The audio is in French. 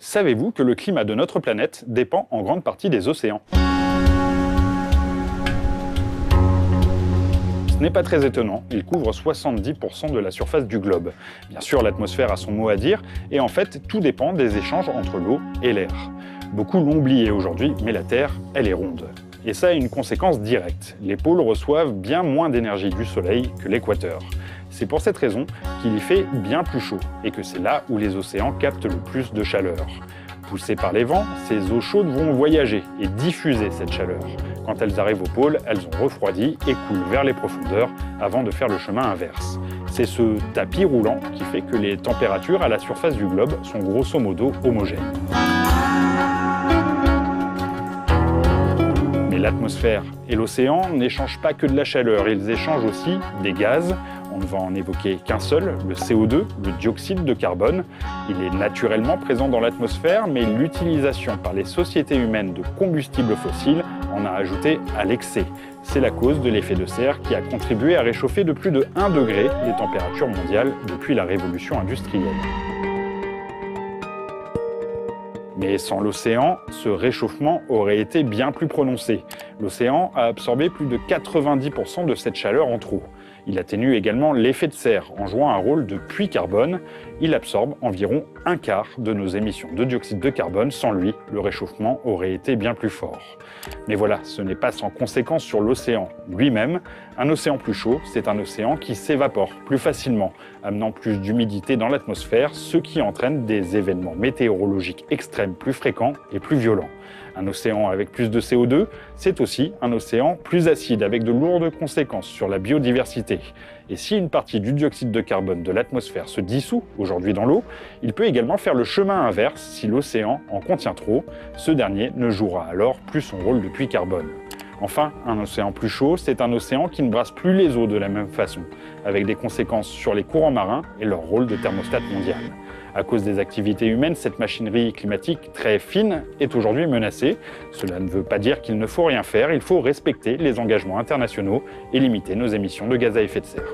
Savez-vous que le climat de notre planète dépend en grande partie des océans? Ce n'est pas très étonnant, ils couvrent 70% de la surface du globe. Bien sûr, l'atmosphère a son mot à dire, et en fait, tout dépend des échanges entre l'eau et l'air. Beaucoup l'ont oublié aujourd'hui, mais la Terre, elle est ronde. Et ça a une conséquence directe. Les pôles reçoivent bien moins d'énergie du Soleil que l'équateur. C'est pour cette raison qu'il y fait bien plus chaud, et que c'est là où les océans captent le plus de chaleur. Poussées par les vents, ces eaux chaudes vont voyager et diffuser cette chaleur. Quand elles arrivent au pôle, elles ont refroidi et coulent vers les profondeurs avant de faire le chemin inverse. C'est ce tapis roulant qui fait que les températures à la surface du globe sont grosso modo homogènes. Mais l'atmosphère et l'océan n'échangent pas que de la chaleur, ils échangent aussi des gaz. On ne va en évoquer qu'un seul, le CO2, le dioxyde de carbone. Il est naturellement présent dans l'atmosphère, mais l'utilisation par les sociétés humaines de combustibles fossiles en a ajouté à l'excès. C'est la cause de l'effet de serre qui a contribué à réchauffer de plus de 1 degré les températures mondiales depuis la révolution industrielle. Mais sans l'océan, ce réchauffement aurait été bien plus prononcé. L'océan a absorbé plus de 90% de cette chaleur en trop. Il atténue également l'effet de serre en jouant un rôle de puits carbone. Il absorbe environ un quart de nos émissions de dioxyde de carbone. Sans lui, le réchauffement aurait été bien plus fort. Mais voilà, ce n'est pas sans conséquence sur l'océan lui-même. Un océan plus chaud, c'est un océan qui s'évapore plus facilement, amenant plus d'humidité dans l'atmosphère, ce qui entraîne des événements météorologiques extrêmes plus fréquents et plus violents. Un océan avec plus de CO2, c'est aussi un océan plus acide, avec de lourdes conséquences sur la biodiversité. Et si une partie du dioxyde de carbone de l'atmosphère se dissout aujourd'hui dans l'eau, il peut également faire le chemin inverse si l'océan en contient trop. Ce dernier ne jouera alors plus son rôle de puits carbone. Enfin, un océan plus chaud, c'est un océan qui ne brasse plus les eaux de la même façon, avec des conséquences sur les courants marins et leur rôle de thermostat mondial. À cause des activités humaines, cette machinerie climatique très fine est aujourd'hui menacée. Cela ne veut pas dire qu'il ne faut rien faire, il faut respecter les engagements internationaux et limiter nos émissions de gaz à effet de serre.